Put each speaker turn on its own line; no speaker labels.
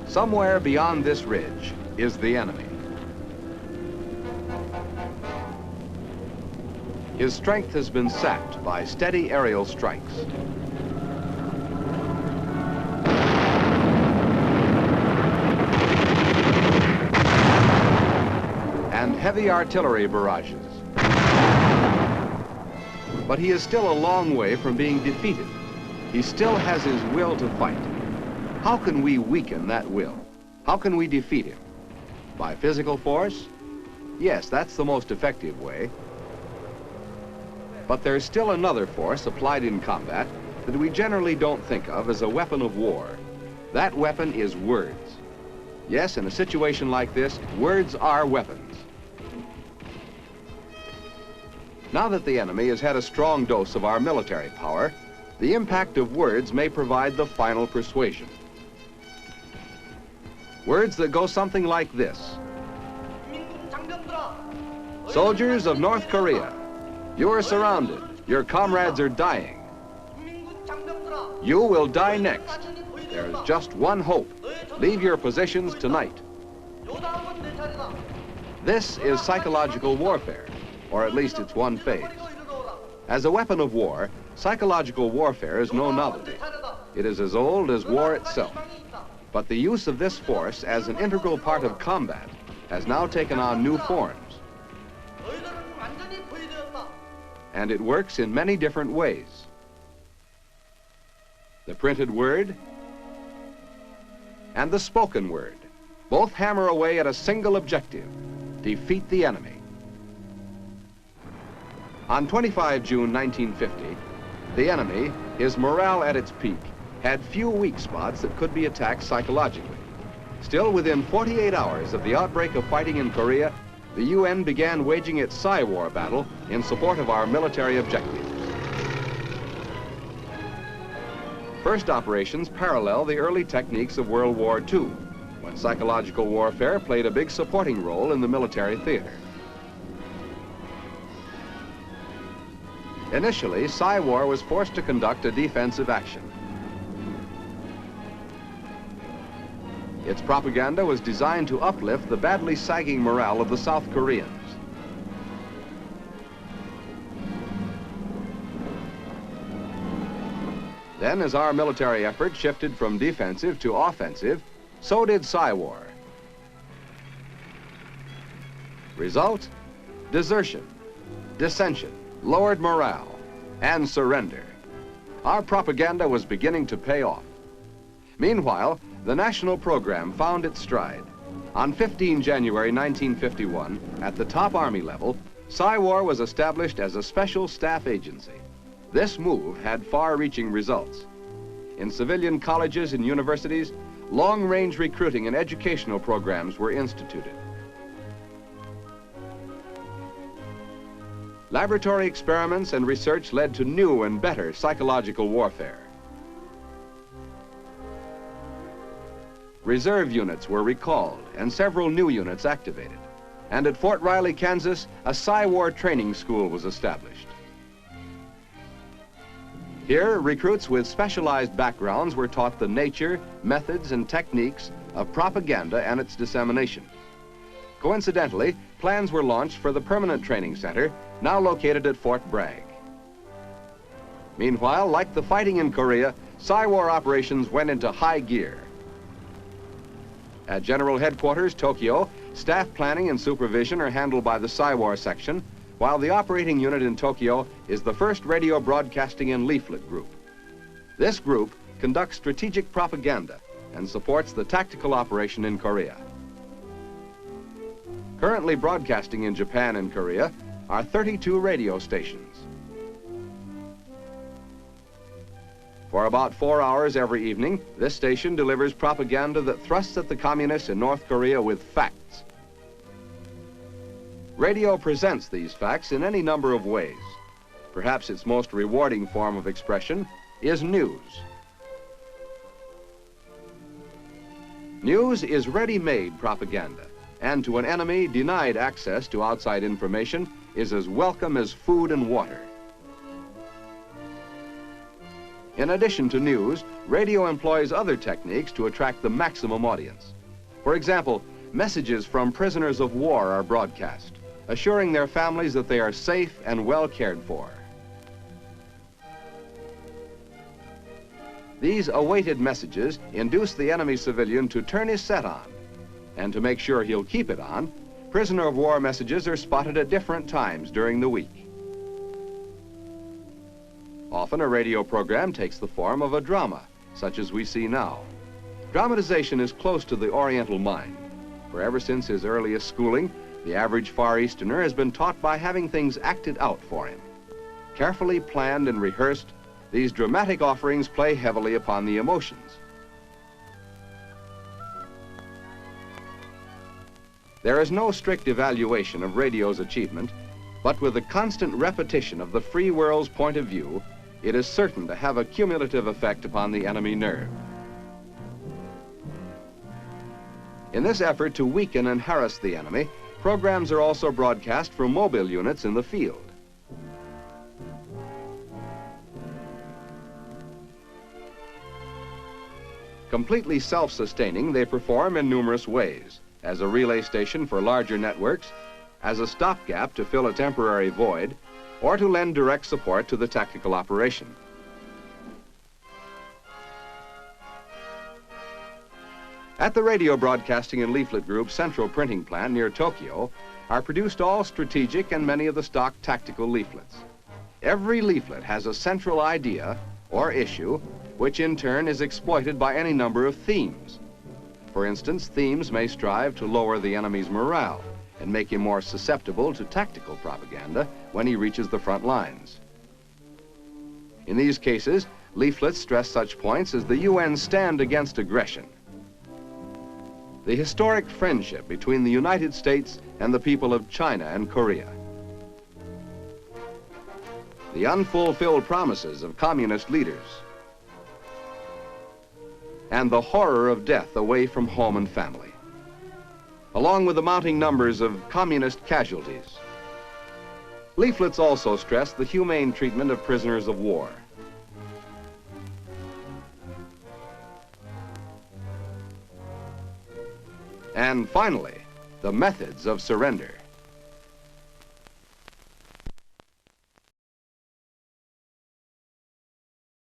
Somewhere beyond this ridge is the enemy. His strength has been sapped by steady aerial strikes. And heavy artillery barrages. But he is still a long way from being defeated. He still has his will to fight. How can we weaken that will? How can we defeat him? By physical force? Yes, that's the most effective way. But there's still another force applied in combat that we generally don't think of as a weapon of war. That weapon is words. Yes, in a situation like this, words are weapons. Now that the enemy has had a strong dose of our military power, the impact of words may provide the final persuasion. Words that go something like this. Soldiers of North Korea, you are surrounded. Your comrades are dying. You will die next. There is just one hope. Leave your positions tonight. This is psychological warfare, or at least it's one phase. As a weapon of war, psychological warfare is no novelty. It is as old as war itself. But the use of this force as an integral part of combat has now taken on new forms. And it works in many different ways. The printed word and the spoken word both hammer away at a single objective: defeat the enemy. On 25 June 1950, the enemy, his morale at its peak, had few weak spots that could be attacked psychologically. Still, within 48 hours of the outbreak of fighting in Korea, the UN began waging its Psy-War battle in support of our military objectives. First operations parallel the early techniques of World War II, when psychological warfare played a big supporting role in the military theater. Initially, Psy-War was forced to conduct a defensive action. Its propaganda was designed to uplift the badly sagging morale of the South Koreans. Then, as our military effort shifted from defensive to offensive, so did Psy-War. Result? Desertion, dissension, lowered morale, and surrender. Our propaganda was beginning to pay off. Meanwhile, the national program found its stride. On 15 January 1951, at the top Army level, Psy-War was established as a special staff agency. This move had far-reaching results. In civilian colleges and universities, long-range recruiting and educational programs were instituted. Laboratory experiments and research led to new and better psychological warfare. Reserve units were recalled and several new units activated. And at Fort Riley, Kansas, a Psy-War training school was established. Here, recruits with specialized backgrounds were taught the nature, methods, and techniques of propaganda and its dissemination. Coincidentally, plans were launched for the permanent training center, now located at Fort Bragg. Meanwhile, like the fighting in Korea, Psy-War operations went into high gear. At General Headquarters, Tokyo, staff planning and supervision are handled by the Psy-War section, while the operating unit in Tokyo is the 1st Radio Broadcasting and Leaflet Group. This group conducts strategic propaganda and supports the tactical operation in Korea. Currently broadcasting in Japan and Korea are 32 radio stations. For about 4 hours every evening, this station delivers propaganda that thrusts at the communists in North Korea with facts. Radio presents these facts in any number of ways. Perhaps its most rewarding form of expression is news. News is ready-made propaganda, and to an enemy denied access to outside information is as welcome as food and water. In addition to news, radio employs other techniques to attract the maximum audience. For example, messages from prisoners of war are broadcast, assuring their families that they are safe and well cared for. These awaited messages induce the enemy civilian to turn his set on, and to make sure he'll keep it on, prisoner of war messages are spotted at different times during the week. Often a radio program takes the form of a drama, such as we see now. Dramatization is close to the Oriental mind, for ever since his earliest schooling, the average Far Easterner has been taught by having things acted out for him. Carefully planned and rehearsed, these dramatic offerings play heavily upon the emotions. There is no strict evaluation of radio's achievement, but with the constant repetition of the free world's point of view, it is certain to have a cumulative effect upon the enemy nerve. In this effort to weaken and harass the enemy, programs are also broadcast from mobile units in the field. Completely self-sustaining, they perform in numerous ways, as a relay station for larger networks, as a stopgap to fill a temporary void, or to lend direct support to the tactical operation. At the Radio Broadcasting and Leaflet Group's central printing plant near Tokyo are produced all strategic and many of the stock tactical leaflets. Every leaflet has a central idea or issue, which in turn is exploited by any number of themes. For instance, themes may strive to lower the enemy's morale and make him more susceptible to tactical propaganda when he reaches the front lines. In these cases, leaflets stress such points as the UN's stand against aggression, the historic friendship between the United States and the people of China and Korea, the unfulfilled promises of communist leaders, and the horror of death away from home and family, along with the mounting numbers of communist casualties. Leaflets also stress the humane treatment of prisoners of war. And finally, the methods of surrender.